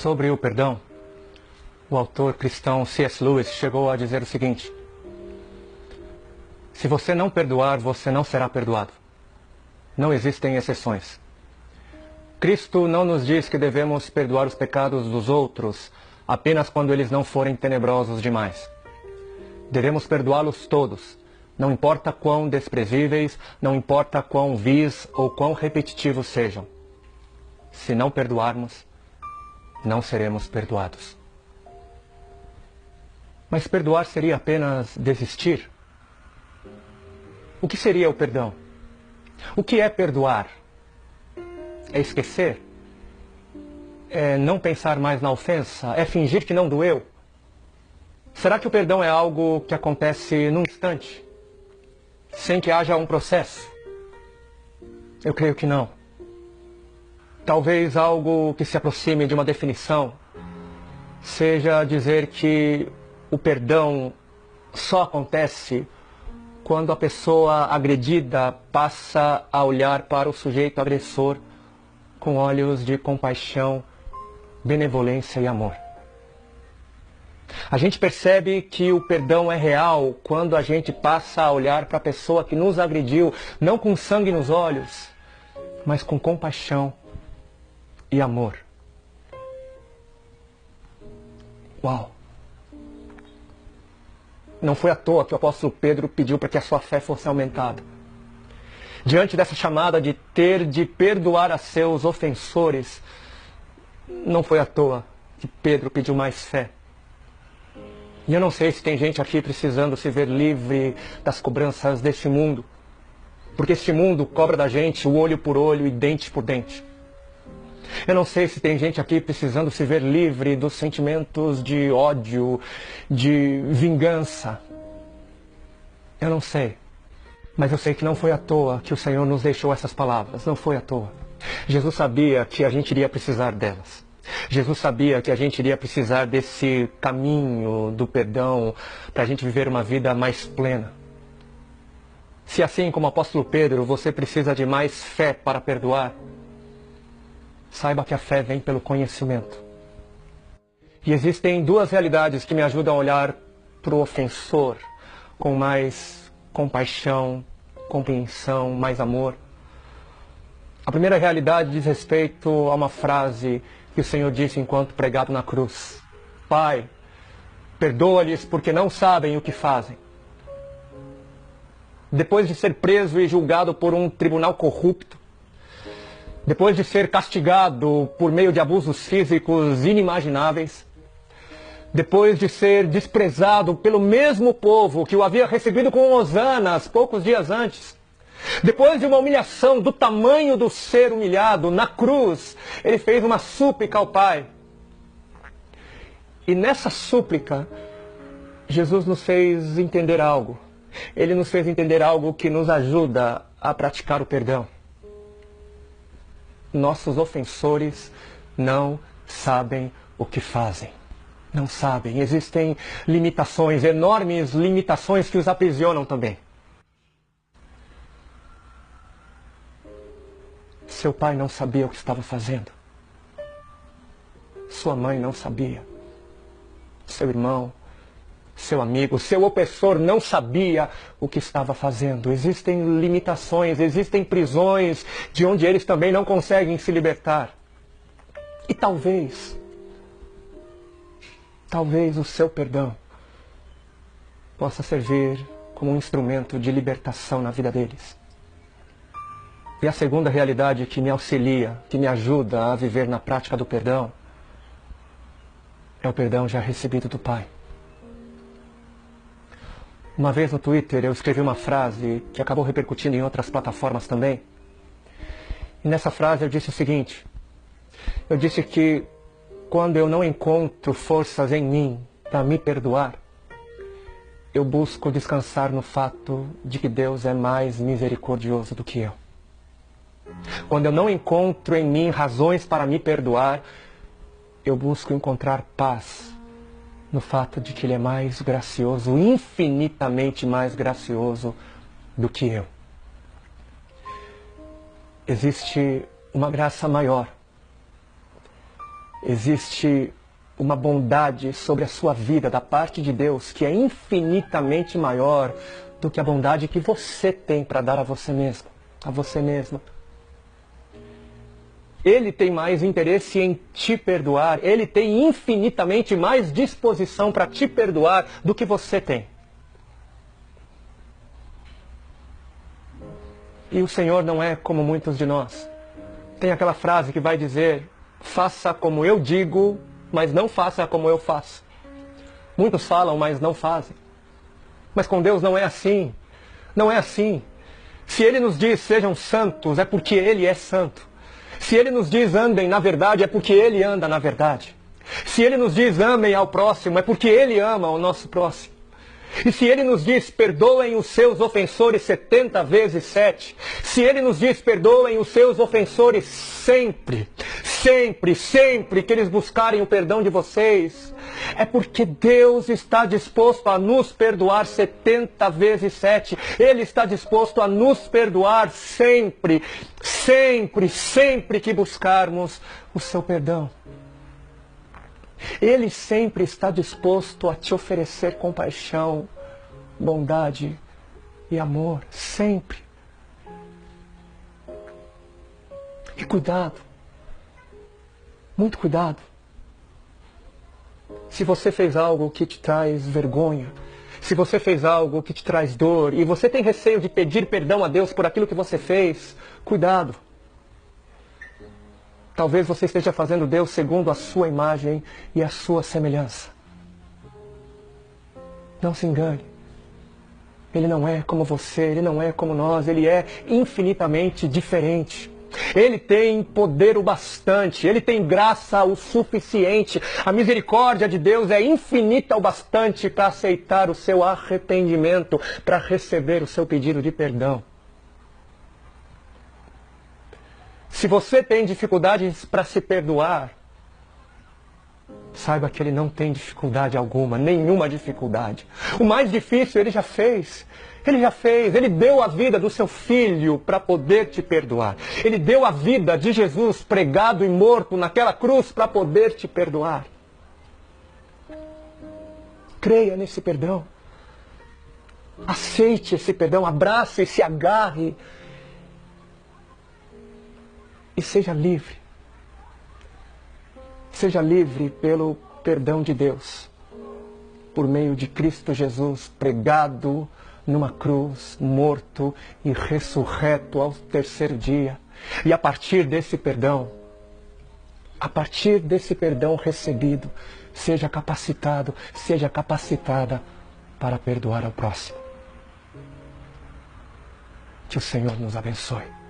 Sobre o perdão, o autor cristão C.S. Lewis chegou a dizer o seguinte: se você não perdoar, você não será perdoado. Não existem exceções. Cristo não nos diz que devemos perdoar os pecados dos outros apenas quando eles não forem tenebrosos demais. Devemos perdoá-los todos, não importa quão desprezíveis, não importa quão vis ou quão repetitivos sejam. Se não perdoarmos, não seremos perdoados. Mas perdoar seria apenas desistir? O que seria o perdão? O que é perdoar? É esquecer? É não pensar mais na ofensa? É fingir que não doeu? Será que o perdão é algo que acontece num instante, sem que haja um processo? Eu creio que não. Talvez algo que se aproxime de uma definição seja dizer que o perdão só acontece quando a pessoa agredida passa a olhar para o sujeito agressor com olhos de compaixão, benevolência e amor. A gente percebe que o perdão é real quando a gente passa a olhar para a pessoa que nos agrediu, não com sangue nos olhos, mas com compaixão e amor. Uau! Não foi à toa que o apóstolo Pedro pediu para que a sua fé fosse aumentada. Diante dessa chamada de ter de perdoar a seus ofensores, não foi à toa que Pedro pediu mais fé. E eu não sei se tem gente aqui precisando se ver livre das cobranças deste mundo, porque este mundo cobra da gente o olho por olho e dente por dente. Eu não sei se tem gente aqui precisando se ver livre dos sentimentos de ódio, de vingança. Eu não sei. Mas eu sei que não foi à toa que o Senhor nos deixou essas palavras. Não foi à toa. Jesus sabia que a gente iria precisar delas. Jesus sabia que a gente iria precisar desse caminho do perdão para a gente viver uma vida mais plena. Se assim como o apóstolo Pedro, você precisa de mais fé para perdoar, saiba que a fé vem pelo conhecimento. E existem duas realidades que me ajudam a olhar para o ofensor com mais compaixão, compreensão, mais amor. A primeira realidade diz respeito a uma frase que o Senhor disse enquanto pregado na cruz: Pai, perdoa-lhes porque não sabem o que fazem. Depois de ser preso e julgado por um tribunal corrupto, depois de ser castigado por meio de abusos físicos inimagináveis, depois de ser desprezado pelo mesmo povo que o havia recebido com hosanas poucos dias antes, depois de uma humilhação do tamanho do ser humilhado na cruz, ele fez uma súplica ao Pai. E nessa súplica, Jesus nos fez entender algo. Ele nos fez entender algo que nos ajuda a praticar o perdão. Nossos ofensores não sabem o que fazem. Não sabem. Existem limitações, enormes limitações que os aprisionam também. Seu pai não sabia o que estava fazendo. Sua mãe não sabia. Seu irmão, seu amigo, seu opressor não sabia o que estava fazendo. Existem limitações, existem prisões de onde eles também não conseguem se libertar. E talvez o seu perdão possa servir como um instrumento de libertação na vida deles. E a segunda realidade que me auxilia, que me ajuda a viver na prática do perdão, é o perdão já recebido do Pai. Uma vez no Twitter eu escrevi uma frase que acabou repercutindo em outras plataformas também. E nessa frase eu disse o seguinte: eu disse que quando eu não encontro forças em mim para me perdoar, eu busco descansar no fato de que Deus é mais misericordioso do que eu. Quando eu não encontro em mim razões para me perdoar, eu busco encontrar paz no fato de que Ele é mais gracioso, infinitamente mais gracioso do que eu. Existe uma graça maior. existe uma bondade sobre a sua vida da parte de Deus que é infinitamente maior do que a bondade que você tem para dar a você mesmo, a você mesma. Ele tem mais interesse em te perdoar, Ele tem infinitamente mais disposição para te perdoar do que você tem. E o Senhor não é como muitos de nós. Tem aquela frase que vai dizer: faça como eu digo, mas não faça como eu faço. Muitos falam, mas não fazem. Mas com Deus não é assim. Não é assim. Se Ele nos diz sejam santos, é porque Ele é santo. Se Ele nos diz andem na verdade, é porque Ele anda na verdade. Se Ele nos diz amem ao próximo, é porque Ele ama ao nosso próximo. E se Ele nos diz perdoem os seus ofensores 70 vezes 7, se Ele nos diz perdoem os seus ofensores sempre, sempre, sempre que eles buscarem o perdão de vocês, é porque Deus está disposto a nos perdoar 70 vezes 7. Ele está disposto a nos perdoar sempre, sempre, sempre que buscarmos o seu perdão. Ele sempre está disposto a te oferecer compaixão, bondade e amor, sempre. E cuidado, muito cuidado. Se você fez algo que te traz vergonha, se você fez algo que te traz dor e você tem receio de pedir perdão a Deus por aquilo que você fez, cuidado. Talvez você esteja fazendo Deus segundo a sua imagem e a sua semelhança. Não se engane. Ele não é como você, Ele não é como nós, Ele é infinitamente diferente. Ele tem poder o bastante, Ele tem graça o suficiente. A misericórdia de Deus é infinita o bastante para aceitar o seu arrependimento, para receber o seu pedido de perdão. Se você tem dificuldades para se perdoar, saiba que Ele não tem dificuldade alguma, nenhuma dificuldade. O mais difícil Ele já fez. Ele já fez. Ele deu a vida do seu Filho para poder te perdoar. Ele deu a vida de Jesus pregado e morto naquela cruz para poder te perdoar. Creia nesse perdão. Aceite esse perdão, abrace e se agarre. E seja livre. Seja livre pelo perdão de Deus. Por meio de Cristo Jesus, pregado numa cruz, morto e ressurreto ao terceiro dia. E a partir desse perdão recebido, seja capacitado, seja capacitada para perdoar ao próximo. Que o Senhor nos abençoe.